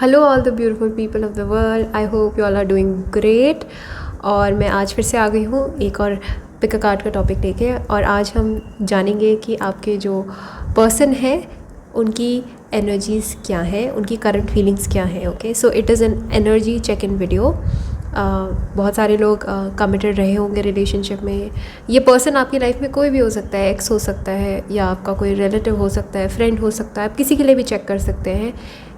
Hello all the beautiful people of the world, I hope you all are doing great. और मैं आज फिर से आ गई हूँ एक और पिक अ कार्ड का टॉपिक लेके। और आज हम जानेंगे कि आपके जो पर्सन है उनकी एनर्जीज़ क्या हैं, उनकी करंट फीलिंग्स क्या हैं। Okay, so it is an energy check in video. बहुत सारे लोग कमिटेड रहे होंगे रिलेशनशिप में। ये पर्सन आपकी लाइफ में कोई भी हो सकता है, एक्स हो सकता है या आपका कोई रिलेटिव हो सकता है, फ्रेंड हो सकता है। आप किसी के लिए भी चेक कर सकते हैं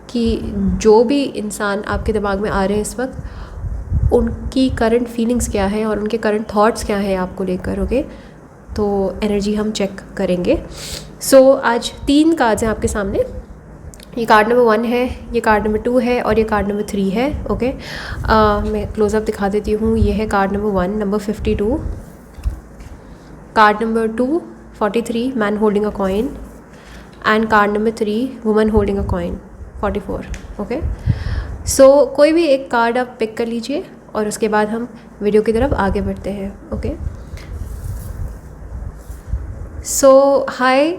कि जो भी इंसान आपके दिमाग में आ रहे हैं इस वक्त, उनकी करंट फीलिंग्स क्या है और उनके करंट थॉट्स क्या हैं आपको लेकर। ओके, तो एनर्जी हम चेक करेंगे। सो आज 3 कार्ड्स हैं आपके सामने। ये कार्ड नंबर 1 है, ये कार्ड नंबर 2 है और ये कार्ड नंबर 3 है। ओके, मैं क्लोजअप दिखा देती हूँ। ये है card number 1, number 52। Card number 2, 43, man holding a coin. And card number 3, woman holding a coin, 44। Okay, so कोई भी एक कार्ड आप पिक कर लीजिए और उसके बाद हम वीडियो की तरफ आगे बढ़ते हैं। ओके, सो हाय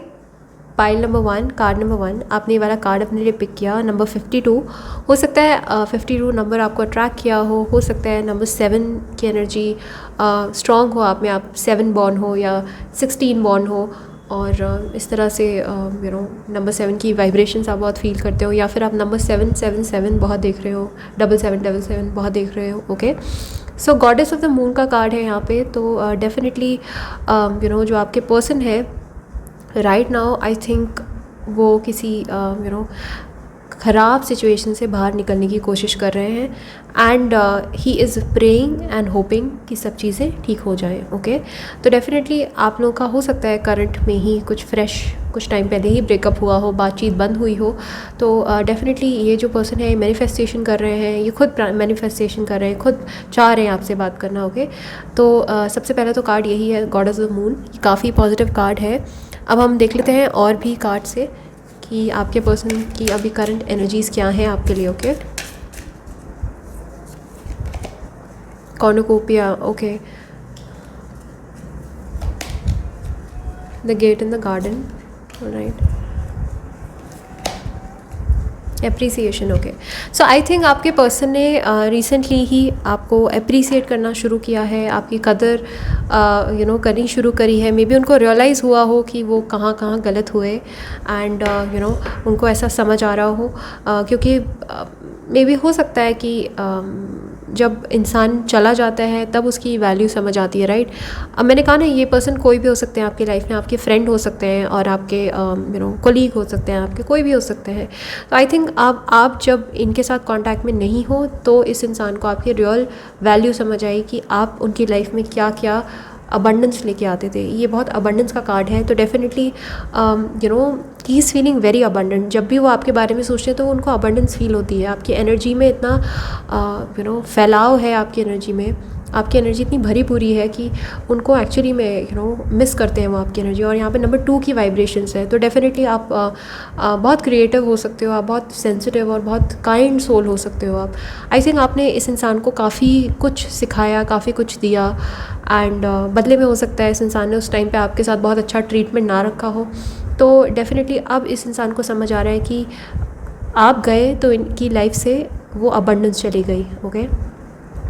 पाइल नंबर 1, कार्ड नंबर 1, आपने ये वाला कार्ड अपने लिए पिक किया। नंबर 52 हो सकता है, 52 नंबर आपको अट्रैक्ट किया हो सकता है नंबर 7 की एनर्जी स्ट्रॉन्ग हो आप में, आप 7 बॉर्न हो या 16 बॉर्न हो और इस तरह से नंबर 7 की वाइब्रेशंस आप बहुत फील करते हो, या फिर आप नंबर 777 बहुत देख रहे हो, 7777 बहुत देख रहे हो। Okay, so goddess of the moon का कार्ड है यहाँ पे। तो डेफिनेटली जो आपके पर्सन है राइट नाउ, आई थिंक वो किसी ख़राब सिचुएशन से बाहर निकलने की कोशिश कर रहे हैं। And he is praying and hopping कि सब चीज़ें ठीक हो जाएं। ओके, तो डेफिनेटली आप लोगों का हो सकता है करंट में ही कुछ टाइम पहले ही ब्रेकअप हुआ हो, बातचीत बंद हुई हो। तो डेफिनेटली ये जो पर्सन है मैनिफेस्टेशन कर रहे हैं, ये खुद मैनिफेस्टेशन कर रहे हैं, खुद चाह रहे हैं आपसे बात करना। ओके, तो सबसे पहले तो कार्ड यही है, गॉडेस ऑफ द मून। काफ़ी पॉजिटिव कार्ड है। अब हम देख लेते हैं और भी कार्ड से कि आपके पर्सन की अभी करंट एनर्जीज़ क्या हैं आपके लिए। Okay, cornucopia. Okay, the get in the garden, right, appreciation. Okay, so I think आपके पर्सन ने रिसेंटली ही आपको अप्रिसिएट करना शुरू किया है, आपकी कदर करनी शुरू करी है। मे बी उनको रियलाइज़ हुआ हो कि वो कहाँ कहाँ गलत हुए एंड उनको ऐसा समझ आ रहा हो क्योंकि मे बी हो सकता है कि जब इंसान चला जाता है तब उसकी वैल्यू समझ आती है, राइट। अब मैंने कहा ना, ये पर्सन कोई भी हो सकते हैं आपकी लाइफ में, आपके फ्रेंड हो सकते हैं और आपके कोलीग हो सकते हैं, आपके कोई भी हो सकते हैं। तो आई थिंक आप जब इनके साथ कांटेक्ट में नहीं हो तो इस इंसान को आपकी रियल वैल्यू समझ आई कि आप उनकी लाइफ में क्या क्या अबंडेंस लेके आते थे। ये बहुत अबंडेंस का कार्ड है। तो definitely he is feeling very abundant. जब भी वो आपके बारे में सोचते हैं तो उनको अबंडेंस फील होती है। आपकी एनर्जी में इतना फैलाव है, आपकी एनर्जी में, आपकी एनर्जी इतनी भरी पूरी है कि उनको एक्चुअली में मिस करते हैं वो आपकी एनर्जी। और यहाँ पे नंबर 2 की वाइब्रेशंस है। तो डेफिनेटली आप बहुत क्रिएटिव हो सकते हो, आप बहुत सेंसिटिव और बहुत काइंड सोल हो सकते हो आप। आई थिंक आपने इस इंसान को काफ़ी कुछ सिखाया, काफ़ी कुछ दिया एंड बदले में हो सकता है इस इंसान ने उस टाइम पे आपके साथ बहुत अच्छा ट्रीटमेंट ना रखा हो। तो डेफिनेटली अब इस इंसान को समझ आ रहा है कि आप गए तो इनकी लाइफ से वो अबंडेंस चली गई। ओके,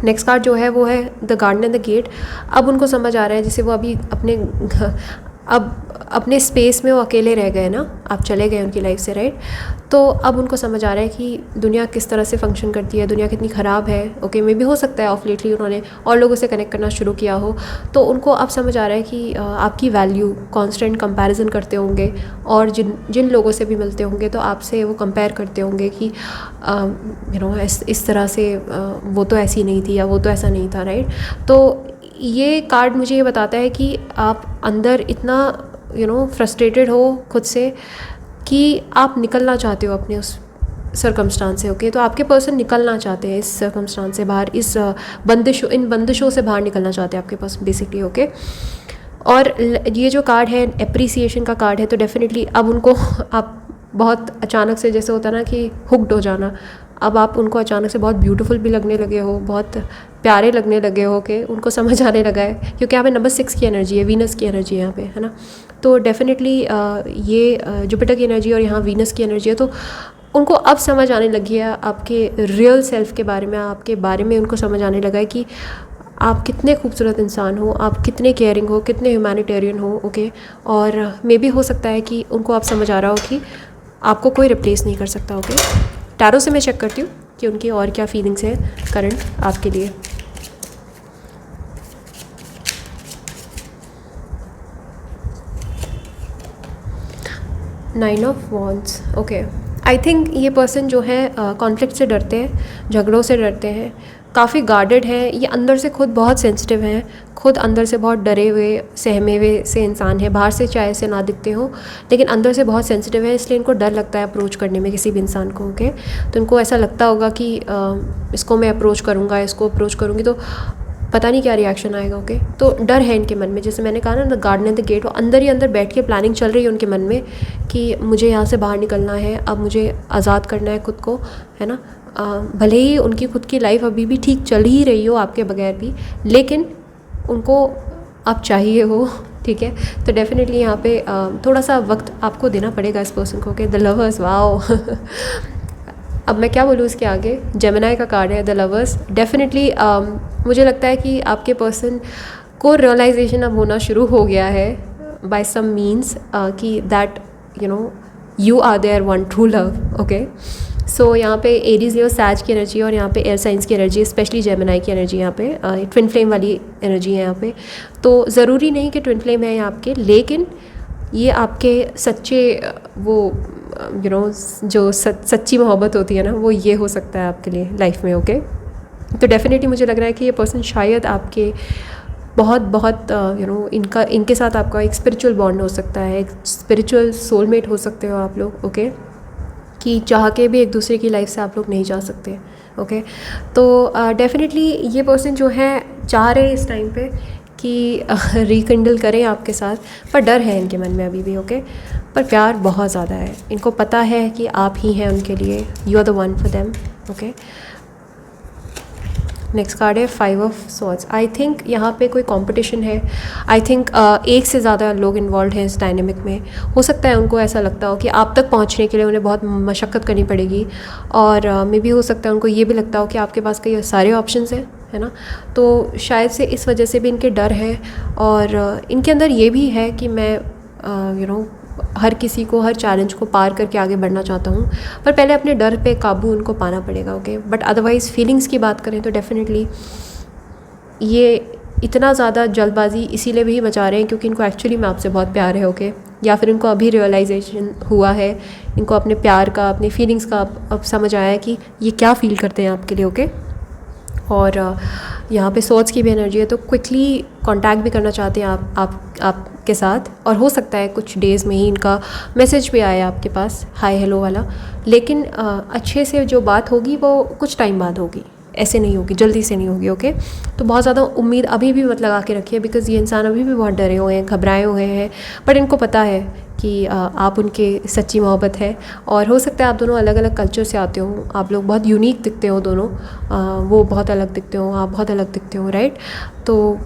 नेक्स्ट कार्ड जो है वो है the garden and the gate. अब उनको समझ आ रहा है, जैसे वो अभी अपने स्पेस में वो अकेले रह गए ना, आप चले गए उनकी लाइफ से, राइट। तो अब उनको समझ आ रहा है कि दुनिया किस तरह से फंक्शन करती है, दुनिया कितनी ख़राब है। ओके, मे भी हो सकता है ऑफ लेटली उन्होंने और लोगों से कनेक्ट करना शुरू किया हो। तो उनको अब समझ आ रहा है कि आपकी वैल्यू कॉन्स्टेंट कंपैरिजन करते होंगे और जिन लोगों से भी मिलते होंगे तो आपसे वो कंपेयर करते होंगे कि इस तरह से वो तो ऐसी नहीं थी या वो तो ऐसा नहीं था, राइट। तो ये कार्ड मुझे ये बताता है कि आप अंदर इतना फ्रस्ट्रेटेड हो खुद से कि आप निकलना चाहते हो अपने उस सर्कमस्टांस से। ओके, तो आपके पर्सन निकलना चाहते हैं इस सर्कमस्टांस से बाहर, इस इन बंदिशों से बाहर निकलना चाहते हैं आपके पर्सन बेसिकली। ओके, और ये जो कार्ड है एप्रिसिएशन का कार्ड है। तो डेफिनेटली अब उनको आप बहुत अचानक से, जैसे होता है ना कि हुक्ड हो जाना, अब आप उनको अचानक से बहुत ब्यूटीफुल भी लगने लगे हो, बहुत प्यारे लगने लगे हो कि उनको समझ आने लगा है, क्योंकि यहाँ पे नंबर 6 की एनर्जी है, वीनस की एनर्जी है यहाँ पे, है ना। तो डेफिनेटली ये जुपिटर की एनर्जी और यहाँ वीनस की एनर्जी है। तो उनको अब समझ आने लगी है आपके रियल सेल्फ के बारे में, आपके बारे में उनको समझ आने लगा है कि आप कितने खूबसूरत इंसान हो, आप कितने केयरिंग हो, कितने ह्यूमैनिटेरियन हो, ओके। और मे भी हो सकता है कि उनको आप समझ आ रहा हो कि आपको कोई रिप्लेस नहीं कर सकता, ओके। टैरो से मैं चेक करती हूँ कि उनकी और क्या फीलिंग्स हैं करंट आपके लिए। Nine of wands, okay. I think ये पर्सन जो है कॉन्फ्लिक्ट से डरते हैं, झगड़ों से डरते हैं, काफ़ी गार्डेड हैं, ये अंदर से खुद बहुत सेंसिटिव हैं, खुद अंदर से बहुत डरे हुए सहमे हुए से इंसान है। बाहर से चाहे से ना दिखते हो लेकिन अंदर से बहुत सेंसिटिव है, इसलिए इनको डर लगता है अप्रोच करने में किसी भी इंसान को, ओके। तो इनको ऐसा लगता होगा कि इसको मैं अप्रोच करूँगा, इसको अप्रोच करूँगी तो पता नहीं क्या रिएक्शन आएगा, ओके। तो डर है इनके मन में, जैसे मैंने कहा ना, the garden at the gate, वो अंदर ही अंदर बैठ के प्लानिंग चल रही है उनके मन में कि मुझे यहाँ से बाहर निकलना है, अब मुझे आज़ाद करना है खुद को, है ना। भले ही उनकी खुद की लाइफ अभी भी ठीक चल ही रही हो आपके बगैर भी, लेकिन उनको आप चाहिए हो, ठीक है। तो डेफिनेटली यहाँ पे थोड़ा सा वक्त आपको देना पड़ेगा इस पर्सन को, ओके। द लवर्स, वाओ अब मैं क्या बोलूँ इसके आगे। जेमिनी का कार्ड है द लवर्स। डेफिनेटली मुझे लगता है कि आपके पर्सन को रियलाइजेशन अब होना शुरू हो गया है बाय सम मीन्स कि that you are their one true love, okay. So यहाँ पे एरीज लियो सैज की एनर्जी और यहाँ पे एयर साइंस की एनर्जी, स्पेशली जेमिनी की एनर्जी, यहाँ पे ट्विन फ्लेम वाली एनर्जी है यहाँ पे। तो ज़रूरी नहीं कि ट्विन फ्लेम है यहाँ आपके, लेकिन ये आपके सच्चे वो जो सच्ची मोहब्बत होती है ना, वो ये हो सकता है आपके लिए लाइफ में, ओके। तो डेफिनेटली मुझे लग रहा है कि ये पर्सन शायद आपके बहुत इनके साथ आपका एक स्पिरिचुअल बॉन्ड हो सकता है, एक स्पिरिचुअल सोलमेट हो सकते हो आप लोग, ओके। कि चाह के भी एक दूसरे की लाइफ से आप लोग नहीं जा सकते, ओके। तो डेफिनेटली ये पर्सन जो है चाह रहे हैं इस टाइम पे कि रिकंडल करें आपके साथ, पर डर है इनके मन में अभी भी, ओके। पर प्यार बहुत ज़्यादा है, इनको पता है कि आप ही हैं उनके लिए, you are the one for them, okay. Next card है 5 ऑफ स्वॉर्ड्स। आई थिंक यहाँ पे कोई कंपटीशन है। आई थिंक एक से ज़्यादा लोग इन्वॉल्व हैं इस डायनेमिक में। हो सकता है उनको ऐसा लगता हो कि आप तक पहुँचने के लिए उन्हें बहुत मशक्क़त करनी पड़ेगी, और मे भी हो सकता है उनको ये भी लगता हो कि आपके पास कई सारे ऑप्शंस हैं, है ना। तो शायद से इस वजह से भी इनके डर है, और इनके अंदर ये भी है कि मैं हर किसी को, हर चैलेंज को पार करके आगे बढ़ना चाहता हूँ, पर पहले अपने डर पे काबू उनको पाना पड़ेगा, ओके। बट अदरवाइज़ फीलिंग्स की बात करें तो डेफिनेटली ये इतना ज़्यादा जल्दबाजी इसीलिए भी मचा रहे हैं क्योंकि इनको एक्चुअली में आपसे बहुत प्यार है, ओके। या फिर इनको अभी रियलाइजेशन हुआ है, इनको अपने प्यार का, अपनी फीलिंग्स का अब समझ आया है कि ये क्या फ़ील करते हैं आपके लिए, ओके। और यहाँ पे सोर्ड्स की भी एनर्जी है, तो क्विकली कांटेक्ट भी करना चाहते हैं आपके साथ, और हो सकता है कुछ डेज़ में ही इनका मैसेज भी आया आपके पास, हाय हेलो वाला। लेकिन अच्छे से जो बात होगी वो कुछ टाइम बाद होगी, ऐसे नहीं होगी, जल्दी से नहीं होगी, ओके। तो बहुत ज़्यादा उम्मीद अभी भी मत लगा के रखिए, बिकॉज़ ये इंसान अभी भी बहुत डरे हुए हैं, घबराए हुए हैं, बट इनको पता है कि आप उनके सच्ची मोहब्बत है। और हो सकता है आप दोनों अलग अलग कल्चर से आते हो, आप लोग बहुत यूनिक दिखते हो दोनों, वो बहुत अलग दिखते हो, आप बहुत अलग दिखते हो, राइट। तो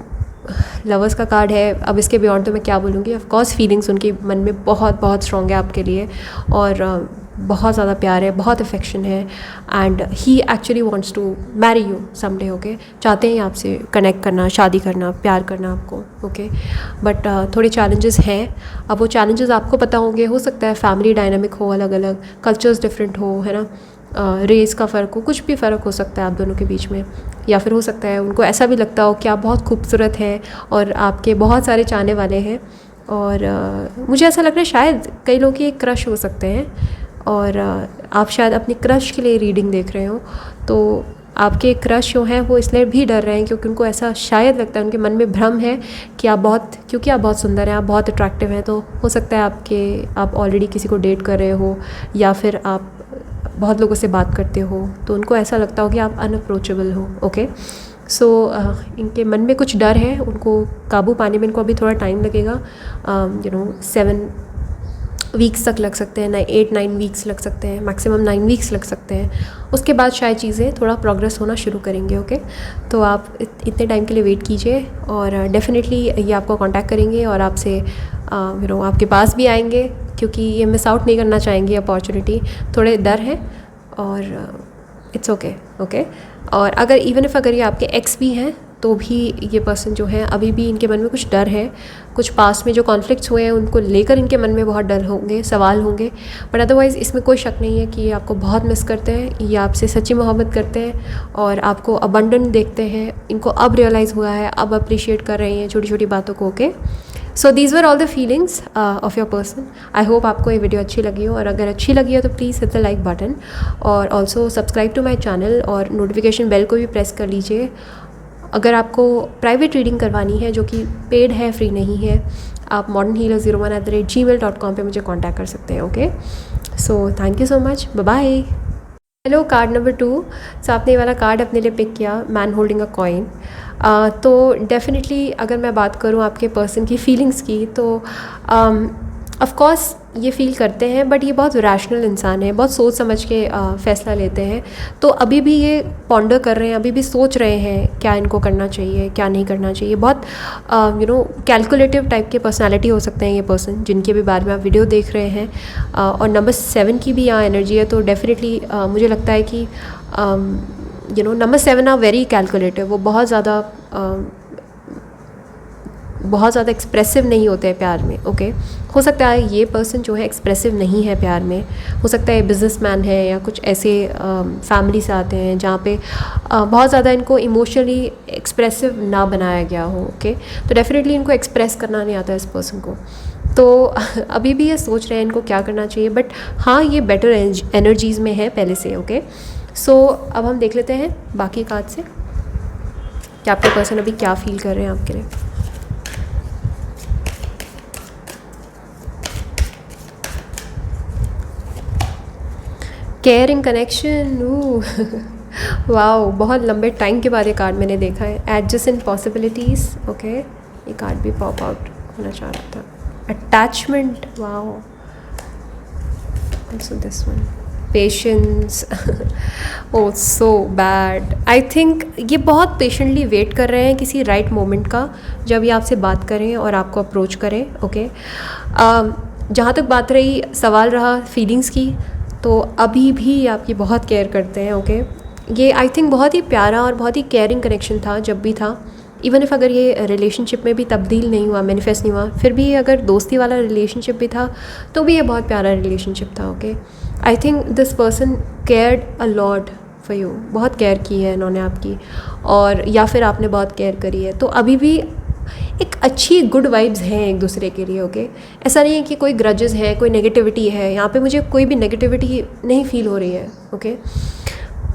लवर्स का कार्ड है। अब इसके बियॉन्ड तो मैं क्या बोलूँगी, ऑफ कोर्स फीलिंग्स उनके मन में बहुत बहुत स्ट्रॉन्ग है आपके लिए, और बहुत ज़्यादा प्यार है, बहुत अफेक्शन है, and he actually wants to marry you someday, okay. चाहते हैं आपसे कनेक्ट करना, शादी करना, प्यार करना आपको, ओके। बट थोड़े चैलेंजेस हैं। अब वो चैलेंजेस आपको पता होंगे, हो सकता है फैमिली डायनामिक हो, अलग अलग कल्चर्स डिफरेंट हो, है ना, रेस का फ़र्क हो, कुछ भी फ़र्क हो सकता है आप दोनों के बीच में। या फिर हो सकता है उनको ऐसा भी लगता हो कि आप बहुत खूबसूरत हैं और आपके बहुत सारे चाहने वाले हैं, और मुझे ऐसा लग रहा है शायद कई लोगों की एक क्रश हो सकते हैं, और आप शायद अपनी क्रश के लिए रीडिंग देख रहे हो। तो आपके क्रश जो हैं वो इसलिए भी डर रहे हैं क्योंकि उनको ऐसा शायद लगता है, उनके मन में भ्रम है कि क्योंकि आप बहुत सुंदर हैं, आप बहुत अट्रैक्टिव हैं, तो हो सकता है आप ऑलरेडी किसी को डेट कर रहे हो, या फिर आप बहुत लोगों से बात करते हो, तो उनको ऐसा लगता हो कि आप अनअप्रोचेबल हो, ओके। सो इनके मन में कुछ डर है, उनको काबू पाने में इनको अभी थोड़ा टाइम लगेगा, 7 वीक्स तक लग सकते हैं, 8-9 वीक्स लग सकते हैं, मैक्सिमम 9 वीक्स लग सकते हैं। उसके बाद शायद चीज़ें थोड़ा प्रोग्रेस होना शुरू करेंगे, ओके। तो आप इतने टाइम के लिए वेट कीजिए, और डेफिनेटली ये आपको कांटेक्ट करेंगे और आपसे आपके पास भी आएंगे, क्योंकि ये मिस आउट नहीं करना चाहेंगी अपॉर्चुनिटी, थोड़े डर है और इट्स ओके ओके। और अगर इवन इफ़ अगर ये आपके एक्स भी हैं तो भी ये पर्सन जो है अभी भी इनके मन में कुछ डर है, कुछ पास्ट में जो कॉन्फ्लिक्ट्स हुए हैं उनको लेकर इनके मन में बहुत डर होंगे, सवाल होंगे। बट अदरवाइज़ इसमें कोई शक नहीं है कि ये आपको बहुत मिस करते हैं, ये आपसे सच्ची मोहब्बत करते हैं और आपको अबंडेंट देखते हैं। इनको अब रियलाइज़ हुआ है, अब अप्रिशिएट कर रहे हैं छोटी छोटी बातों को। Okay, so these were all the feelings of your person. I hope आपको ये वीडियो अच्छी लगी हो, और अगर अच्छी लगी हो तो please hit the like button और also subscribe to my channel और नोटिफिकेशन बेल को भी प्रेस कर लीजिए। अगर आपको प्राइवेट रीडिंग करवानी है जो कि पेड है, फ्री नहीं है, आप modernhealer01@gmail.com पे मुझे कांटेक्ट कर सकते हैं। Okay, so thank you so much, bye bye. Hello, card number 2। So आपने ये वाला कार्ड अपने लिए पिक किया, मैन होल्डिंग अ कॉइन। तो डेफिनेटली अगर मैं बात करूँ आपके पर्सन की फीलिंग्स की तो ऑफ कोर्स ये फील करते हैं, बट ये बहुत रैशनल इंसान है, बहुत सोच समझ के फ़ैसला लेते हैं। तो अभी भी ये पॉन्डर कर रहे हैं, अभी भी सोच रहे हैं क्या इनको करना चाहिए क्या नहीं करना चाहिए। बहुत कैलकुलेटिव टाइप के पर्सनालिटी हो सकते हैं ये पर्सन, जिनके भी बारे में आप वीडियो देख रहे हैं। और नंबर 7 की भी यहाँ एनर्जी है, तो डेफिनेटली मुझे लगता है कि नंबर 7 आर वेरी कैलकुलेटिव। वो बहुत ज़्यादा एक्सप्रेसिव नहीं होते हैं प्यार में। ओके, हो सकता है ये पर्सन जो है एक्सप्रेसिव नहीं है प्यार में, हो सकता है बिजनेसमैन है या कुछ ऐसे फैमिली से आते हैं जहाँ पे बहुत ज़्यादा इनको इमोशनली एक्सप्रेसिव ना बनाया गया हो। ओके, तो डेफिनेटली इनको एक्सप्रेस करना नहीं आता है इस पर्सन को। तो अभी भी ये सोच रहे हैं इनको क्या करना चाहिए, बट हाँ ये बेटर एनर्जीज़ में है पहले से। ओके, सो अब हम देख लेते हैं बाकी कार्ड से कि आपके पर्सन अभी क्या फील कर रहे हैं आपके लिए। केयरिंग कनेक्शन, वाओ, बहुत लंबे टाइम के बाद ये कार्ड मैंने देखा है। एडजस्टेंट पॉसिबिलिटीज़, ओके, ये कार्ड भी पॉप आउट होना चाह रहा था। Attachment, wow, also this one, patience, oh so bad. I think ये बहुत पेशेंटली वेट कर रहे हैं किसी राइट मोमेंट का, जब ये आपसे बात करें और आपको अप्रोच करें। ओके, जहाँ तक बात रही, सवाल रहा फीलिंग्स की, तो अभी भी आपकी बहुत केयर करते हैं। ओके, ये आई थिंक बहुत ही प्यारा और बहुत ही केयरिंग कनेक्शन था जब भी था। इवन इफ़ अगर ये रिलेशनशिप में भी तब्दील नहीं हुआ, मैनिफेस्ट नहीं हुआ, फिर भी अगर दोस्ती वाला रिलेशनशिप भी था तो भी ये बहुत प्यारा रिलेशनशिप था। Okay, I think this person cared a lot for you, बहुत केयर की है इन्होंने आपकी, और या फिर आपने बहुत केयर करी है। तो अभी भी एक अच्छी गुड वाइब्स हैं एक दूसरे के लिए। ओके, ऐसा नहीं है कि कोई ग्रजेस है, कोई नेगेटिविटी है, यहाँ पे मुझे कोई भी नेगेटिविटी नहीं फील हो रही है। ओके,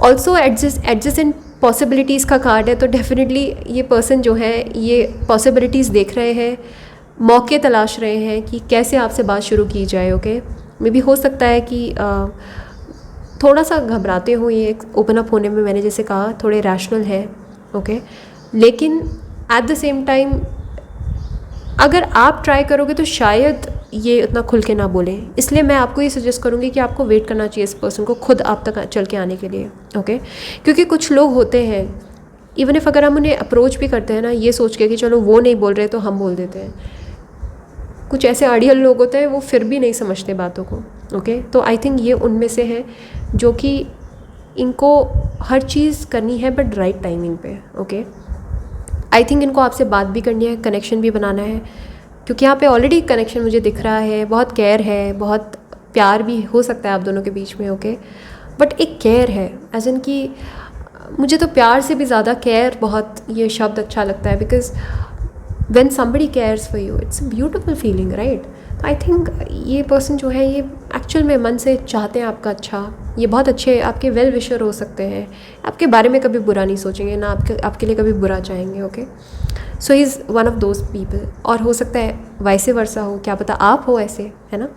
ऑल्सो एडजस्टेंट पॉसिबिलिटीज़ का कार्ड है, तो डेफिनेटली ये पर्सन जो है ये पॉसिबिलिटीज़ देख रहे हैं, मौके तलाश रहे हैं कि कैसे आपसे बात शुरू की जाए। ओके, मे बी हो सकता है कि थोड़ा सा घबराते हो ये ओपन अप होने में, मैंने जैसे कहा थोड़े रैशनल है। ओके, लेकिन एट द सेम टाइम अगर आप ट्राई करोगे तो शायद ये उतना खुल के ना बोलें। इसलिए मैं आपको ये सजेस्ट करूँगी कि आपको वेट करना चाहिए इस पर्सन को खुद आप तक चल के आने के लिए। ओके, क्योंकि कुछ लोग होते हैं, इवन इफ़ अगर हम उन्हें अप्रोच भी करते हैं ना, ये सोच के कि चलो वो नहीं बोल रहे तो हम बोल देते हैं, कुछ ऐसे अड़ियल लोग होते हैं वो फिर भी नहीं समझते बातों को। ओके, तो आई थिंक ये उनमें से है जो कि इनको हर चीज़ करनी है बट राइट टाइमिंग पे। ओके, आई थिंक इनको आपसे बात भी करनी है, कनेक्शन भी बनाना है, क्योंकि यहाँ पे ऑलरेडी कनेक्शन मुझे दिख रहा है, बहुत केयर है, बहुत प्यार भी हो सकता है आप दोनों के बीच में। ओके, बट एक केयर है, एज इन कि मुझे तो प्यार से भी ज़्यादा केयर, बहुत ये शब्द अच्छा लगता है, because when somebody cares for you it's a beautiful feeling, right. तो आई थिंक ये पर्सन जो है ये एक्चुअल में मन से चाहते हैं आपका अच्छा, ये बहुत अच्छे आपके वेल विशर हो सकते हैं, आपके बारे में कभी बुरा नहीं सोचेंगे ना, आपके लिए कभी बुरा चाहेंगे। Okay, so he is one of those people, और हो सकता है वाइसे वर्सा हो, क्या पता आप हो ऐसे, है ना।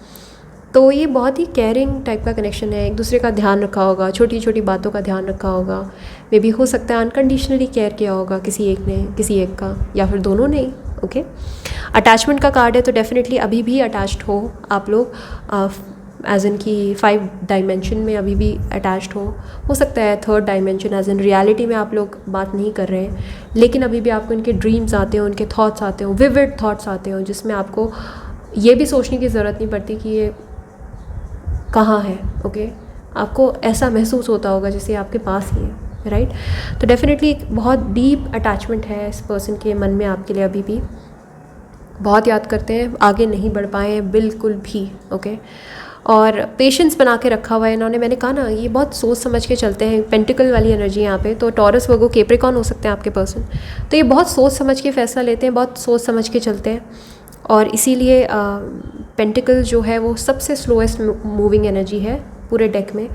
तो ये बहुत ही केयरिंग टाइप का कनेक्शन है, एक दूसरे का ध्यान रखा होगा, छोटी छोटी बातों का ध्यान रखा होगा, मे बी हो सकता है अनकंडीशनली केयर किया होगा किसी एक ने, किसी एक का, या फिर दोनों ने। ओके, अटैचमेंट का कार्ड है, तो डेफिनेटली अभी भी अटैच्ड हो आप लोग, एज इन की 5 डायमेंशन में अभी भी अटैच्ड हो सकता है 3rd dimension as in reality में आप लोग बात नहीं कर रहे हैं, लेकिन अभी भी आपको इनके ड्रीम्स आते हो, उनके थॉट्स आते हो, विविड थॉट्स आते हो, जिसमें आपको ये भी सोचने की ज़रूरत नहीं पड़ती कि ये कहाँ है, ओके। आपको ऐसा महसूस होता होगा जैसे आपके पास ही है, राइट। तो डेफिनेटली एक बहुत डीप अटैचमेंट है इस पर्सन के मन में आपके लिए अभी भी, बहुत याद करते हैं, आगे नहीं बढ़ पाए हैं बिल्कुल भी, ओके। और पेशेंस बना के रखा हुआ है इन्होंने, मैंने कहा ना ये बहुत सोच समझ के चलते हैं, पेंटिकल वाली एनर्जी यहाँ पे, तो टॉरस वर्गो कैप्रिकॉर्न हो सकते हैं आपके पर्सन। तो ये बहुत सोच समझ के फैसला लेते हैं, बहुत सोच समझ के चलते हैं, और इसीलिए पेंटिकल जो है वो सबसे स्लोएस्ट मूविंग एनर्जी है पूरे डेक में।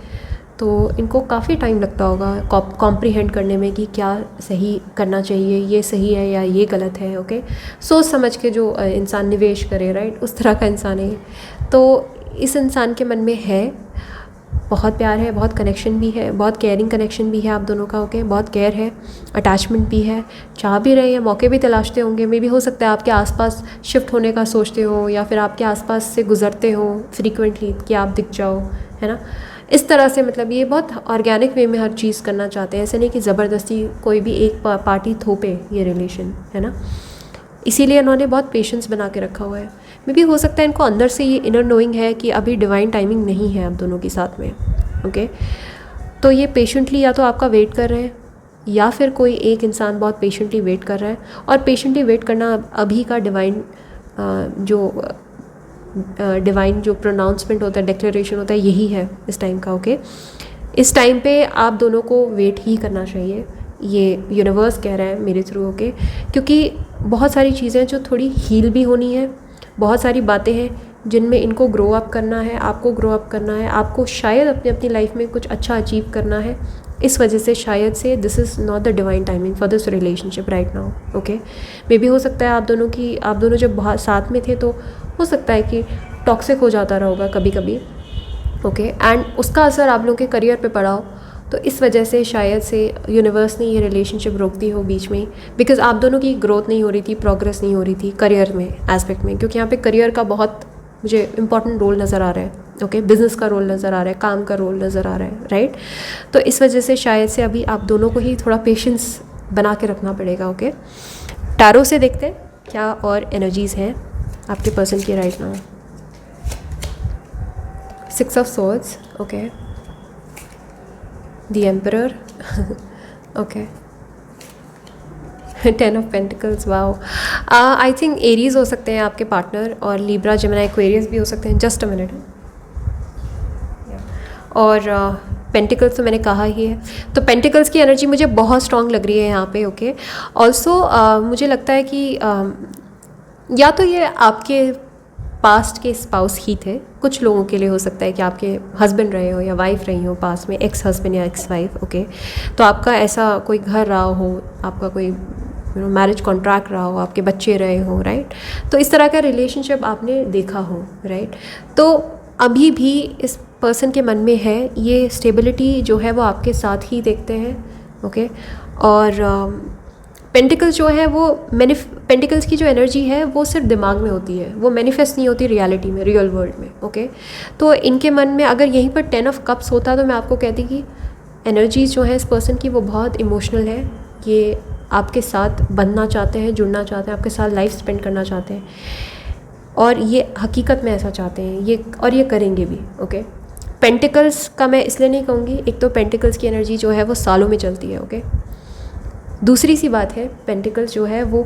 तो इनको काफ़ी टाइम लगता होगा कॉम्प्रीहेंड करने में कि क्या सही करना चाहिए, ये सही है या ये गलत है, ओके। सोच समझ के जो इंसान निवेश करे, राइट, उस तरह का इंसान है। तो इस इंसान के मन में है बहुत प्यार है, बहुत कनेक्शन भी है, बहुत केयरिंग कनेक्शन भी है आप दोनों का, ओके। बहुत केयर है, अटैचमेंट भी है, चाह भी रहे हैं, मौके भी तलाशते होंगे। मे भी हो सकता है आपके आसपास शिफ्ट होने का सोचते हो, या फिर आपके आसपास से गुजरते हो फ्रीक्वेंटली कि आप दिख जाओ, है ना, इस तरह से। मतलब ये बहुत ऑर्गेनिक वे में हर चीज़ करना चाहते हैं, ऐसे नहीं कि ज़बरदस्ती कोई भी एक पार्टी थोपे ये रिलेशन, है ना। इसीलिए इन्होंने बहुत पेशेंस बना के रखा हुआ है। मे भी हो सकता है इनको अंदर से ये इनर नोइंग है कि अभी डिवाइन टाइमिंग नहीं है आप दोनों के साथ में, ओके। तो ये पेशेंटली या तो आपका वेट कर रहे हैं, या फिर कोई एक इंसान बहुत पेशेंटली वेट कर रहा है। और पेशेंटली वेट करना अभी का डिवाइन जो प्रोनाउंसमेंट होता है, डिक्लेरेशन होता है, यही है इस टाइम का, ओके। इस टाइम पे आप दोनों को वेट ही करना चाहिए, ये यूनिवर्स कह रहा है मेरे थ्रू, ओके। क्योंकि बहुत सारी चीज़ें जो थोड़ी हील भी होनी है, बहुत सारी बातें हैं जिनमें इनको ग्रो अप करना है, आपको ग्रो अप करना है, आपको शायद अपनी लाइफ में कुछ अच्छा अचीव करना है। इस वजह से शायद से this is not the divine timing for this relationship right now, okay. मे भी हो सकता है आप दोनों जब बहुत साथ में थे तो हो सकता है कि टॉक्सिक हो जाता रहा होगा कभी कभी, ओके। एंड उसका असर आप लोगों के करियर पे पड़ा हो, तो इस वजह से शायद से यूनिवर्स ने ये रिलेशनशिप रोक दी हो बीच में, बिकॉज आप दोनों की ग्रोथ नहीं हो रही थी, प्रोग्रेस नहीं हो रही थी करियर में एस्पेक्ट में। क्योंकि यहाँ पे करियर का बहुत मुझे इंपॉर्टेंट रोल नज़र आ रहा है, ओके। बिजनेस का रोल नज़र आ रहा है, काम का रोल नज़र आ रहा है, राइट। तो इस वजह से शायद से अभी आप दोनों को ही थोड़ा पेशेंस बना के रखना पड़ेगा, ओके। टैरो से देखते हैं क्या और एनर्जीज़ हैं आपके पर्सन की right now. 6 of swords, okay. The Emperor, okay. 10 of pentacles, wow. I think Aries हो सकते हैं आपके पार्टनर, और लिब्रा, जेमिनी, एक्वेरियस भी हो सकते हैं। Just a minute. और पेंटिकल्स तो मैंने कहा ही है, तो पेंटिकल्स की एनर्जी मुझे बहुत स्ट्रांग लग रही है यहाँ पे, ओके। ऑल्सो मुझे लगता है कि या तो ये आपके पास्ट के स्पाउस ही थे, कुछ लोगों के लिए हो सकता है कि आपके हस्बैंड रहे हो या वाइफ रही हो पास में, एक्स हस्बैंड या एक्स वाइफ, ओके। तो आपका ऐसा कोई घर रहा हो, आपका कोई मैरिज कॉन्ट्रैक्ट रहा हो, आपके बच्चे रहे हो, राइट। तो इस तरह का रिलेशनशिप आपने देखा हो, राइट। तो अभी भी इस पर्सन के मन में है, ये स्टेबिलिटी जो है वो आपके साथ ही देखते हैं, ओके। और पेंटिकल्स जो है वो पेंटिकल्स की जो एनर्जी है वो सिर्फ दिमाग में होती है, वो मैनिफेस्ट नहीं होती रियलिटी में, रियल वर्ल्ड में, ओके। तो इनके मन में अगर यहीं पर 10 ऑफ कप्स होता तो मैं आपको कहती कि एनर्जीज जो है इस पर्सन की वो बहुत इमोशनल है, ये आपके साथ बनना चाहते हैं, जुड़ना चाहते हैं, आपके साथ लाइफ स्पेंड करना चाहते हैं, और ये हकीकत में ऐसा चाहते हैं ये, और ये करेंगे भी, ओके। पेंटिकल्स का मैं इसलिए नहीं कहूँगी, एक तो पेंटिकल्स की एनर्जी जो है वो सालों में चलती है, ओके। दूसरी सी बात है, पेंटिकल्स जो है वो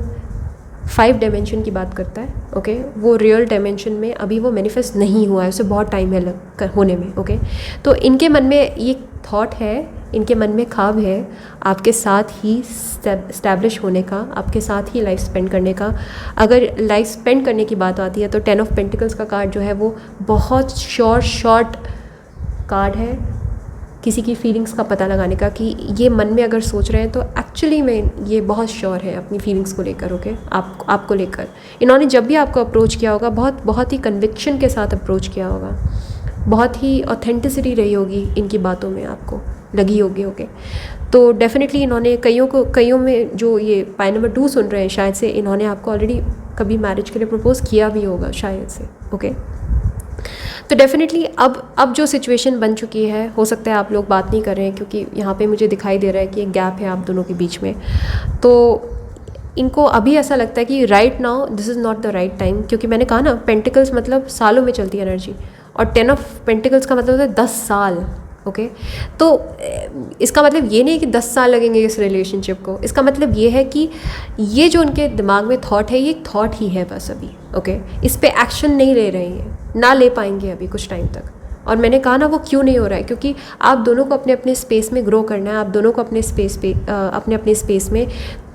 5 डायमेंशन की बात करता है, ओके। वो रियल डायमेंशन में अभी वो मैनिफेस्ट नहीं हुआ है, उसे बहुत टाइम है होने में, ओके। तो इनके मन में ये थॉट है, इनके मन में ख्वाब है आपके साथ ही स्टैब्लिश होने का, आपके साथ ही लाइफ स्पेंड करने का। अगर लाइफ स्पेंड करने की बात आती है तो 10 ऑफ पेंटिकल्स का कार्ड जो है वो बहुत शॉर्ट कार्ड है किसी की फीलिंग्स का पता लगाने का, कि ये मन में अगर सोच रहे हैं तो एक्चुअली में ये बहुत श्योर है अपनी फीलिंग्स को लेकर, ओके। आपको लेकर इन्होंने जब भी आपको अप्रोच किया होगा बहुत ही कन्विक्शन के साथ अप्रोच किया होगा, बहुत ही ऑथेंटिसिटी रही होगी इनकी बातों में, आपको लगी होगी, ओके। तो डेफिनेटली इन्होंने कईयों में जो ये पाई नंबर 2 सुन रहे हैं, शायद से इन्होंने आपको ऑलरेडी कभी मैरिज के लिए प्रपोज किया भी होगा शायद से, ओके। तो डेफिनेटली अब जो सिचुएशन बन चुकी है, हो सकता है आप लोग बात नहीं कर रहे हैं क्योंकि यहाँ पे मुझे दिखाई दे रहा है कि एक गैप है आप दोनों के बीच में। तो इनको अभी ऐसा लगता है कि right now this is not the right time, क्योंकि मैंने कहा ना पेंटिकल्स मतलब सालों में चलती है एनर्जी, और 10 ऑफ पेंटिकल्स का मतलब होता है 10 साल। ओके तो इसका मतलब ये नहीं कि 10 साल लगेंगे इस रिलेशनशिप को, इसका मतलब ये है कि ये जो उनके दिमाग में थॉट है ये थॉट ही है बस अभी। ओके इस पे एक्शन नहीं ले रहे हैं, ना ले पाएंगे अभी कुछ टाइम तक। और मैंने कहा ना वो क्यों नहीं हो रहा है, क्योंकि आप दोनों को अपने अपने स्पेस में ग्रो करना है, आप दोनों को अपने स्पेस पे अपने अपने स्पेस में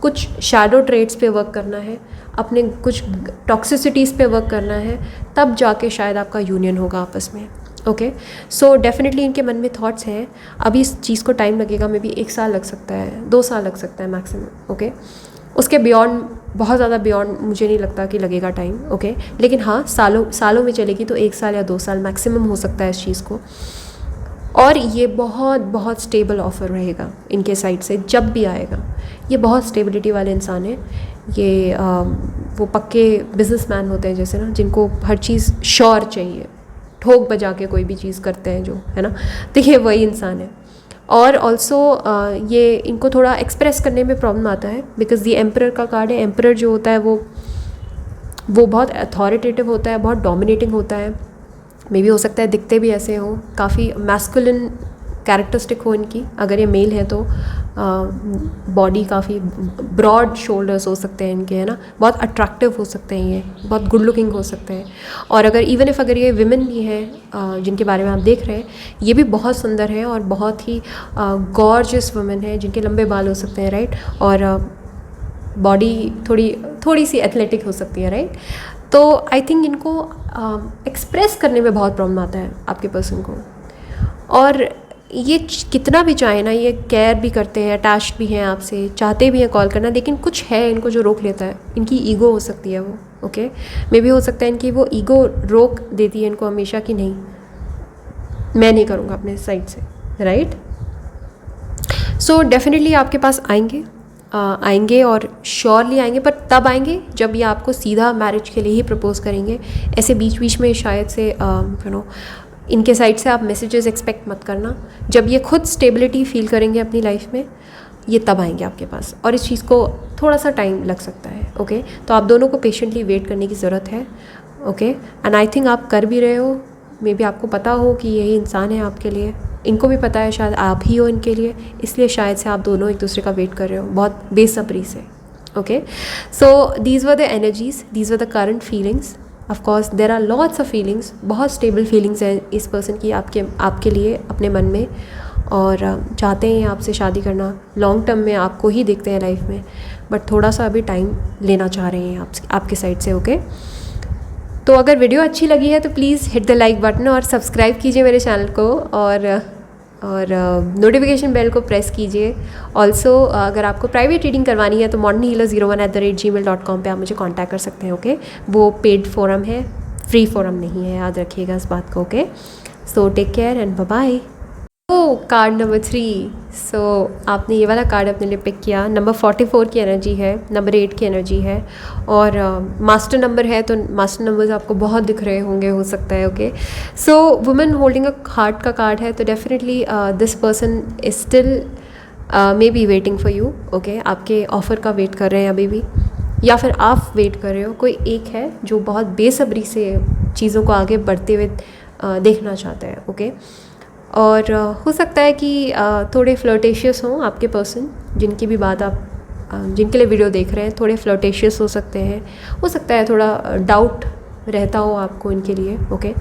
कुछ शैडो ट्रेड्स पे वर्क करना है, अपने कुछ टॉक्सिसिटीज़ पे वर्क करना है, तब जाके शायद आपका यूनियन होगा आपस में। ओके सो डेफिनेटली इनके मन में थॉट्स हैं, अभी इस चीज़ को टाइम लगेगा, मे बी 1 साल लग सकता है, 2 साल लग सकता है मैक्सिमम। ओके उसके बियॉन्ड, बहुत ज़्यादा बियॉन्ड मुझे नहीं लगता कि लगेगा टाइम। ओके लेकिन हाँ सालों में चलेगी तो 1 साल या 2 साल मैक्सिमम हो सकता है इस चीज़ को। और ये बहुत बहुत स्टेबल ऑफ़र रहेगा इनके साइड से जब भी आएगा। ये बहुत स्टेबिलिटी वाले इंसान हैं ये, वो पक्के बिजनेसमैन होते हैं जैसे ना, जिनको हर चीज़ श्योर चाहिए, ठोक बजा के कोई भी चीज़ करते हैं जो है ना, तो ये वही इंसान है। और ऑल्सो ये इनको थोड़ा एक्सप्रेस करने में प्रॉब्लम आता है, बिकॉज ये एम्परर का कार्ड है। एम्परर जो होता है वो बहुत अथॉरिटेटिव होता है, बहुत डोमिनेटिंग होता है। मे बी हो सकता है दिखते भी ऐसे हो, काफ़ी मैस्कुलिन कैरेक्टरिस्टिक हो इनकी, अगर ये मेल है तो बॉडी काफ़ी ब्रॉड शोल्डर्स हो सकते हैं इनके, है ना, बहुत अट्रैक्टिव हो सकते हैं, ये बहुत गुड लुकिंग हो सकते हैं। और अगर ये विमेन भी हैं जिनके बारे में आप देख रहे हैं, ये भी बहुत सुंदर है और बहुत ही गॉर्जियस वुमेन है, जिनके लंबे बाल हो सकते हैं, राइट, और बॉडी थोड़ी सी एथलेटिक हो सकती है, राइट। तो आई थिंक इनको एक्सप्रेस करने में बहुत प्रॉब्लम आता है आपके पर्सन को। और ये कितना भी चाहे ना, ये केयर भी करते हैं, अटैच्ड भी हैं आपसे, चाहते भी हैं कॉल करना, लेकिन कुछ है इनको जो रोक लेता है। इनकी ईगो हो सकती है वो। ओके मे बी हो सकता है इनकी वो ईगो रोक देती है इनको हमेशा, कि नहीं मैं नहीं करूँगा अपने साइड से, राइट। सो डेफिनेटली आपके पास आएंगे और श्योरली आएंगे, पर तब आएंगे जब ये आपको सीधा मैरिज के लिए ही प्रपोज करेंगे। ऐसे बीच बीच में शायद से इनके साइड से आप मैसेजेस एक्सपेक्ट मत करना। जब ये खुद स्टेबिलिटी फील करेंगे अपनी लाइफ में, ये तब आएंगे आपके पास, और इस चीज़ को थोड़ा सा टाइम लग सकता है। ओके तो आप दोनों को पेशेंटली वेट करने की ज़रूरत है। ओके एंड आई थिंक आप कर भी रहे हो। मे बी आपको पता हो कि यही इंसान है आपके लिए, इनको भी पता है शायद आप ही हो इनके लिए, इसलिए शायद से आप दोनों एक दूसरे का वेट कर रहे हो बहुत बेसब्री से। Okay so these were the energies, these were the current feelings. Of course there are lots of feelings, बहुत स्टेबल फीलिंग्स हैं इस पर्सन की आपके लिए अपने मन में, और चाहते हैं आपसे शादी करना, लॉन्ग टर्म में आपको ही देखते हैं लाइफ में, बट थोड़ा सा अभी टाइम लेना चाह रहे हैं आपके साइड से। ओके तो अगर वीडियो अच्छी लगी है तो please hit the like button और सब्सक्राइब कीजिए मेरे चैनल को, और नोटिफिकेशन बेल को प्रेस कीजिए। ऑल्सो अगर आपको प्राइवेट रीडिंग करवानी है तो modernhealer01@gmail.com पे आप मुझे कांटेक्ट कर सकते हैं। ओके वो पेड फोरम है, फ्री फोरम नहीं है, याद रखिएगा इस बात को। Okay so take care and bye bye. Card number 3, so आपने ये वाला कार्ड अपने लिए पिक किया। नंबर 44 की एनर्जी है, नंबर 8 की एनर्जी है, और मास्टर नंबर है, तो मास्टर नंबर्स आपको बहुत दिख रहे होंगे, हो सकता है। Okay so women holding a heart का कार्ड है, तो definitely this person is still may be waiting for you. Okay आपके ऑफ़र का वेट कर रहे हैं अभी भी, या फिर आप वेट कर रहे हो। कोई एक है जो बहुत बेसब्री से चीज़ों को आगे बढ़ते हुए देखना चाहता है। ओके और हो सकता है कि थोड़े फ्लर्टेशियस हों आपके पर्सन, जिनकी भी बात आप जिनके लिए वीडियो देख रहे हैं, थोड़े फ्लर्टेशियस हो सकते हैं। हो सकता है थोड़ा डाउट रहता हो आपको इनके लिए। ओके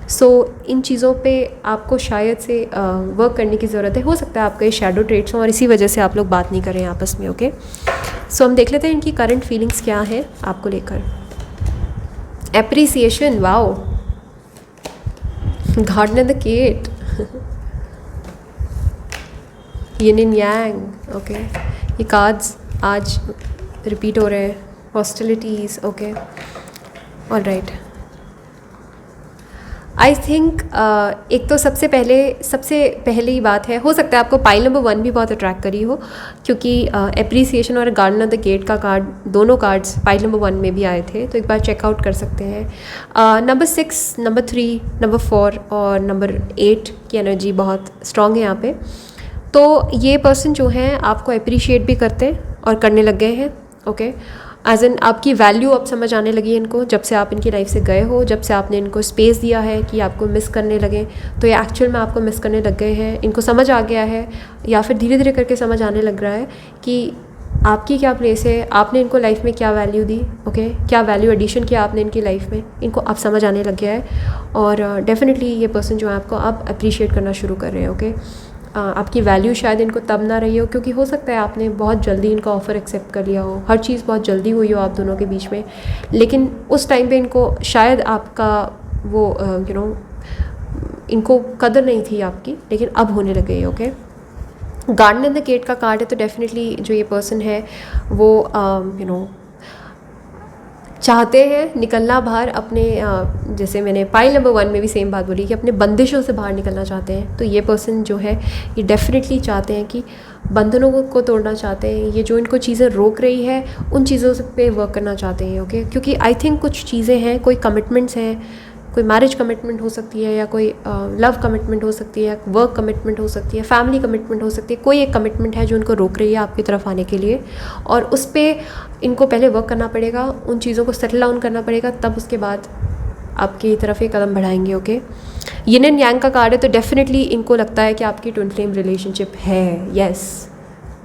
सो इन चीज़ों पे आपको शायद से वर्क करने की ज़रूरत है। हो सकता है आपका ये शैडो ट्रेट्स हों और इसी वजह से आप लोग बात नहीं कर रहे हैं आपस में। ओके सो हम देख लेते हैं इनकी करंट फीलिंग्स क्या है आपको लेकर। Appreciation, wow, garden and the gate, yin and yang. Okay ये कार्ड्स आज रिपीट हो रहे हैं। Hostilities, okay alright. I think एक तो सबसे पहली बात है, हो सकता है आपको पाइल नंबर 1 भी बहुत अट्रैक्ट करी हो, क्योंकि एप्रिसिएशन और गार्डन ऑफ द गेट का कार्ड, दोनों कार्ड्स पाइल नंबर 1 में भी आए थे, तो एक बार चेकआउट कर सकते हैं। नंबर 6, नंबर 3, नंबर 4 और नंबर 8 की एनर्जी बहुत स्ट्रॉन्ग है यहाँ पे। तो ये पर्सन जो है आपको अप्रिशिएट भी करते हैं और करने लग गए हैं, ओके, एज इन आपकी वैल्यू अब समझ आने लगी है इनको, जब से आप इनकी लाइफ से गए हो, जब से आपने इनको स्पेस दिया है कि आपको मिस करने लगे, तो ये एक्चुअल में आपको मिस करने लग गए हैं। इनको समझ आ गया है, या फिर धीरे धीरे करके समझ आने लग रहा है कि आपकी क्या प्लेस है, आपने इनको लाइफ में क्या वैल्यू दी, ओके, क्या वैल्यू एडिशन किया आपने इनकी लाइफ में, इनको अब समझ आने लग गया है। और डेफिनेटली ये पर्सन जो है आपको अब अप्रिशिएट करना शुरू कर रहे हैं। ओके, आपकी वैल्यू शायद इनको तब ना रही हो क्योंकि हो सकता है आपने बहुत जल्दी इनका ऑफ़र एक्सेप्ट कर लिया हो, हर चीज़ बहुत जल्दी हुई हो आप दोनों के बीच में, लेकिन उस टाइम पे इनको शायद आपका वो इनको कदर नहीं थी आपकी, लेकिन अब होने लग गई। Okay, garden and the gate का कार्ड है, तो डेफिनेटली जो ये पर्सन है वो चाहते हैं निकलना बाहर अपने, जैसे मैंने पाइल नंबर 1 में भी सेम बात बोली कि अपने बंदिशों से बाहर निकलना चाहते हैं। तो ये पर्सन जो है ये डेफिनेटली चाहते हैं कि बंधनों को तोड़ना चाहते हैं, ये जो इनको चीज़ें रोक रही है उन चीज़ों पे वर्क करना चाहते हैं। ओके, क्योंकि आई थिंक कुछ चीज़ें हैं, कोई कमिटमेंट्स हैं, कोई मैरिज कमिटमेंट हो सकती है, या कोई लव कमिटमेंट हो सकती है, वर्क कमिटमेंट हो सकती है, फैमिली कमिटमेंट हो सकती है, कोई एक कमिटमेंट है जो उनको रोक रही है आपकी तरफ आने के लिए, और उस पर इनको पहले वर्क करना पड़ेगा, उन चीज़ों को सेटल डाउन करना पड़ेगा, तब उसके बाद आपकी तरफ ये कदम बढ़ाएंगे। ओके, यिन एंड यांग का कार्ड है, तो डेफिनेटली इनको लगता है कि आपकी ट्विन फ्लेम रिलेशनशिप है। यस,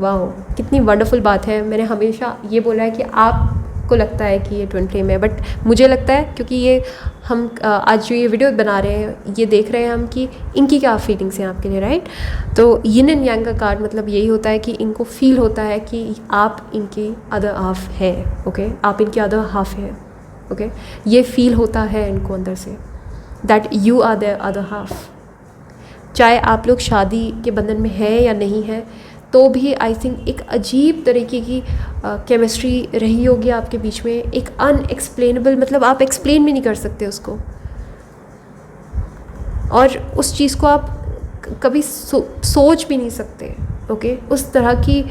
वाह, कितनी वंडरफुल बात है। मैंने हमेशा ये बोला है कि आपको लगता है कि ये ट्विन फ्लेम है, बट मुझे लगता है क्योंकि ये हम आज जो ये वीडियो बना रहे हैं, ये देख रहे हैं हम कि इनकी क्या फीलिंग्स हैं आपके लिए, राइट। तो यिन एंड यांग का कार्ड मतलब यही होता है कि इनको फील होता है कि आप इनकी अदर हाफ है। ओके, आप इनकी अदर हाफ है। ओके, ये फील होता है इनको अंदर से that you are their other half. चाहे आप लोग शादी के बंधन में हैं या नहीं है, तो भी आई थिंक एक अजीब तरीके की केमिस्ट्री रही होगी आपके बीच में, एक अनएक्सप्लेनेबल, मतलब आप एक्सप्लेन भी नहीं कर सकते उसको, और उस चीज़ को आप कभी सोच भी नहीं सकते। ओके, उस तरह की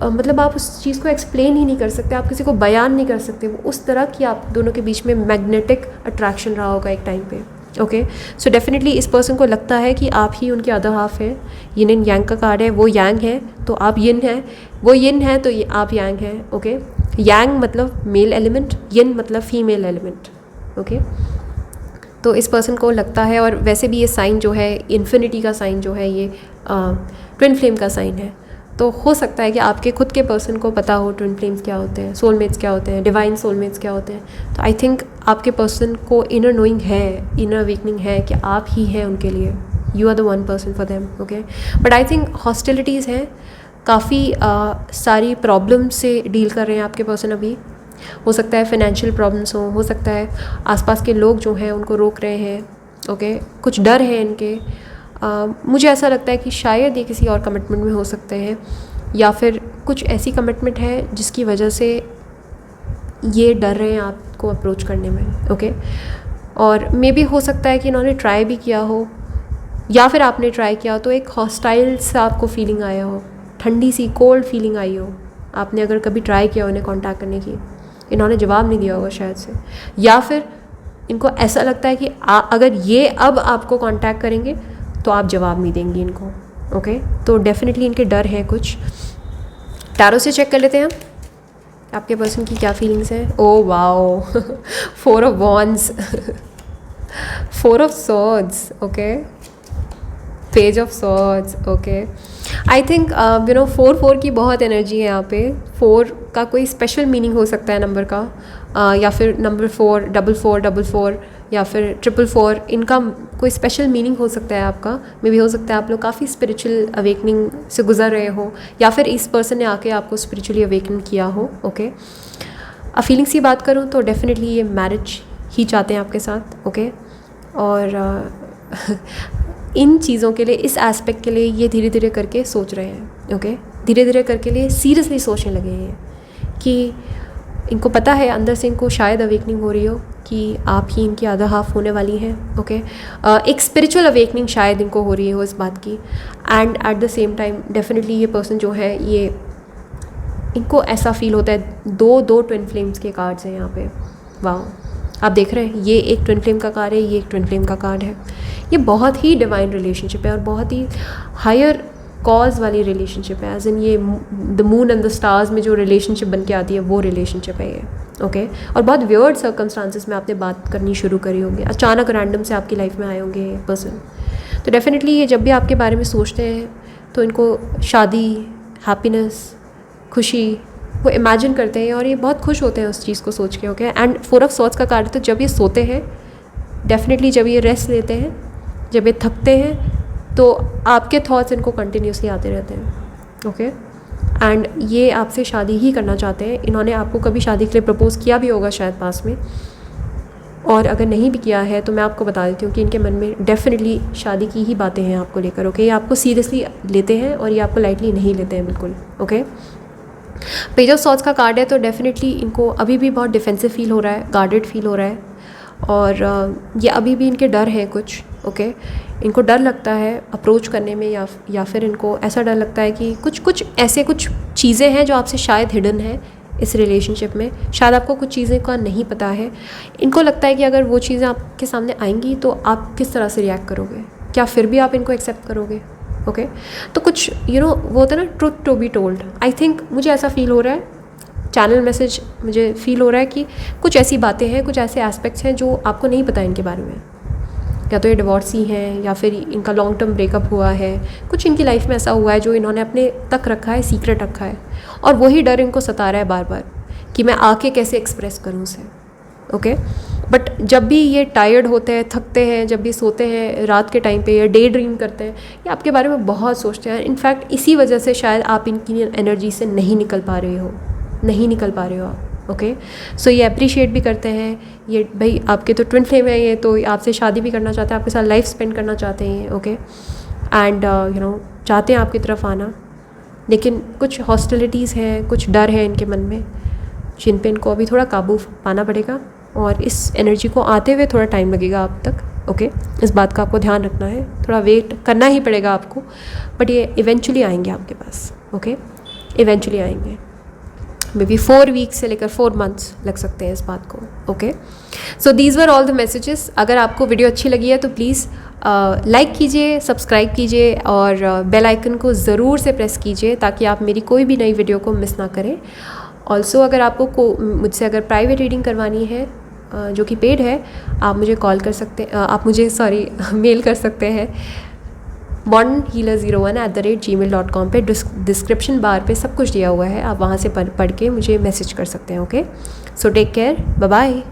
मतलब आप उस चीज़ को एक्सप्लेन ही नहीं कर सकते, आप किसी को बयान नहीं कर सकते, वो उस तरह की आप दोनों के बीच में मैग्नेटिक अट्रैक्शन रहा होगा एक टाइम पे। ओके, सो डेफिनेटली इस पर्सन को लगता है कि आप ही उनके अदर हाफ है। यिन एंड यांग का कार्ड है, वो यांग है तो आप यिन है, वो यिन है तो आप यांग है। ओके, यांग मतलब मेल एलिमेंट, यिन मतलब फीमेल एलिमेंट। ओके, तो इस पर्सन को लगता है, और वैसे भी ये साइन जो है इन्फिनिटी का साइन जो है, ये ट्विन फ्लेम का साइन है, तो हो सकता है कि आपके खुद के पर्सन को पता हो ट्विन फ्लेम्स क्या होते हैं, सोलमेट्स क्या होते हैं, डिवाइन सोलमेट्स क्या होते हैं। तो आई थिंक आपके पर्सन को इनर नोइंग है, इनर अवेकनिंग है कि आप ही हैं उनके लिए, you are the one person for them. Okay, but I think hostilities हैं, काफ़ी सारी प्रॉब्लम से डील कर रहे हैं आपके पर्सन अभी। हो सकता है फाइनेंशियल प्रॉब्लम्स हो सकता है आसपास के लोग जो हैं उनको रोक रहे हैं। ओके, कुछ डर है इनके। मुझे ऐसा लगता है कि शायद ये किसी और कमिटमेंट में हो सकते हैं, या फिर कुछ ऐसी कमिटमेंट है जिसकी वजह से ये डर रहे हैं आपको अप्रोच करने में। ओके, और मे बी हो सकता है कि इन्होंने ट्राई भी किया हो, या फिर आपने ट्राई किया हो तो एक हॉस्टाइल सा आपको फीलिंग आया हो, ठंडी सी कोल्ड फीलिंग आई हो। आपने अगर कभी ट्राई किया हो इन्हें कॉन्टैक्ट करने की, इन्होंने जवाब नहीं दिया होगा शायद से, या फिर इनको ऐसा लगता है कि अगर ये अब आपको कॉन्टैक्ट करेंगे तो आप जवाब नहीं देंगे इनको। ओके, तो डेफिनेटली इनके डर हैं कुछ। टैरो से चेक कर लेते हैं हम आपके पर्सन की क्या फीलिंग्स हैं। Oh wow, 4 of wands, 4 of swords, okay, page of swords. Okay, I think 4 की बहुत एनर्जी है यहाँ पे। 4 का कोई स्पेशल मीनिंग हो सकता है नंबर का, या फिर नंबर 4, 444, या फिर 444, इनका कोई स्पेशल मीनिंग हो सकता है आपका। मे भी हो सकता है आप लोग काफ़ी स्पिरिचुअल अवेकनिंग से गुजर रहे हो, या फिर इस पर्सन ने आके आपको स्पिरिचुअली अवेकन किया हो। ओके, फीलिंग्स की बात करूँ तो डेफिनेटली ये मैरिज ही चाहते हैं आपके साथ। ओके, और इन चीज़ों के लिए, इस एस्पेक्ट के लिए ये धीरे धीरे करके सोच रहे हैं। ओके, धीरे धीरे करके लिए सीरियसली सोचने लगे हैं कि इनको पता है अंदर से, इनको शायद अवेकनिंग हो रही हो कि आप ही इनकी अदर हाफ होने वाली हैं। ओके, एक स्पिरिचुअल अवेकनिंग शायद इनको हो रही हो इस बात की। And at the same time definitely ये पर्सन जो है, ये इनको ऐसा फील होता है, दो ट्विन फ्लेम्स के कार्ड्स हैं यहाँ पे। वाह, आप देख रहे हैं, ये एक ट्विन फ्लेम का कार्ड है, ये एक ट्विन फ्लेम का कार्ड है। ये बहुत ही डिवाइन रिलेशनशिप है और बहुत ही हायर कॉज वाली रिलेशनशिप है, एज इन ये the moon and the stars में जो रिलेशनशिप बन के आती है वो रिलेशनशिप है ये, ओके। और बहुत वियर्ड सर्कमस्टांसिस में आपने बात करनी शुरू करी होंगी, अचानक रैंडम से आपकी लाइफ में आए होंगे पर्सन। तो डेफिनेटली ये जब भी आपके बारे में सोचते हैं तो इनको शादी, हैप्पीनेस, खुशी वो इमेजिन करते हैं और ये बहुत खुश होते हैं उस चीज़ को सोच के, ओके। एंड 4 ऑफ सॉर्ड्स का कार्ड, तो जब ये सोते हैं, डेफिनेटली जब ये रेस्ट लेते हैं, जब ये थकते हैं, तो आपके थॉट्स इनको कंटिन्यूसली आते रहते हैं, ओके। एंड ये आपसे शादी ही करना चाहते हैं। इन्होंने आपको कभी शादी के लिए प्रपोज़ किया भी होगा शायद पास में, और अगर नहीं भी किया है तो मैं आपको बता देती हूँ कि इनके मन में डेफिनेटली शादी की ही बातें हैं आपको लेकर, ओके। ये आपको सीरियसली लेते हैं और ये आपको लाइटली नहीं लेते हैं बिल्कुल, ओके। पेज ऑफ सॉर्ड्स का कार्ड है, तो डेफिनेटली इनको अभी भी बहुत डिफेंसिव फील हो रहा है, गार्डेड फील हो रहा है, और ये अभी भी इनके डर हैं कुछ, ओके। इनको डर लगता है अप्रोच करने में, या फिर इनको ऐसा डर लगता है कि कुछ ऐसे कुछ चीज़ें हैं जो आपसे शायद हिडन है इस रिलेशनशिप में, शायद आपको कुछ चीज़ें का नहीं पता है। इनको लगता है कि अगर वो चीज़ें आपके सामने आएंगी तो आप किस तरह से रिएक्ट करोगे, क्या फिर भी आप इनको एक्सेप्ट करोगे, ओके। तो कुछ वो होता है ना, truth to be told. I think मुझे ऐसा फील हो रहा है, चैनल मैसेज मुझे फील हो रहा है कि कुछ ऐसी बातें हैं, कुछ ऐसे एस्पेक्ट्स हैं जो आपको नहीं पता इनके बारे में। या तो ये डिवोर्सी हैं, या फिर इनका लॉन्ग टर्म ब्रेकअप हुआ है, कुछ इनकी लाइफ में ऐसा हुआ है जो इन्होंने अपने तक रखा है, सीक्रेट रखा है, और वही डर इनको सता रहा है बार बार कि मैं आके कैसे एक्सप्रेस करूँ उसे, ओके। बट जब भी ये टायर्ड होते हैं, थकते हैं, जब भी सोते हैं रात के टाइम पे, या डे ड्रीम करते हैं, ये आपके बारे में बहुत सोचते हैं। इनफैक्ट इसी वजह से शायद आप इनकी एनर्जी से नहीं निकल पा रहे हो आप, ओके। सो ये अप्रिशिएट भी करते हैं, ये भाई आपके तो ट्विन फ्लेम है, ये तो आपसे शादी भी करना चाहते हैं, आपके साथ लाइफ स्पेंड करना चाहते हैं, ओके। एंड चाहते हैं आपकी तरफ आना, लेकिन कुछ हॉस्टिलिटीज़ हैं, कुछ डर है इनके मन में, जिन पे इनको अभी थोड़ा काबू पाना पड़ेगा, और इस एनर्जी को आते हुए थोड़ा टाइम लगेगा आप तक, ओके। इस बात का आपको ध्यान रखना है, थोड़ा वेट करना ही पड़ेगा आपको, बट ये इवेंचुअली आएंगे आपके पास, ओके। इवेंचुअली आएंगे, मे बी 4 वीक्स से लेकर 4 मंथ्स लग सकते हैं इस बात को, okay. So these were all the messages. अगर आपको वीडियो अच्छी लगी है तो प्लीज़ लाइक कीजिए, सब्सक्राइब कीजिए, और बेल आइकन को ज़रूर से प्रेस कीजिए ताकि आप मेरी कोई भी नई वीडियो को मिस ना करें। ऑल्सो अगर आपको मुझसे अगर प्राइवेट रीडिंग करवानी है जो कि पेड है, आप मुझे कॉल कर सकते हैं, आप मुझे मेल कर सकते हैं modernhealer01@gmail.com पे। डिस्क्रिप्शन बार पे सब कुछ दिया हुआ है, आप वहाँ से पढ़ के मुझे मैसेज कर सकते हैं, okay. So take care, bye bye.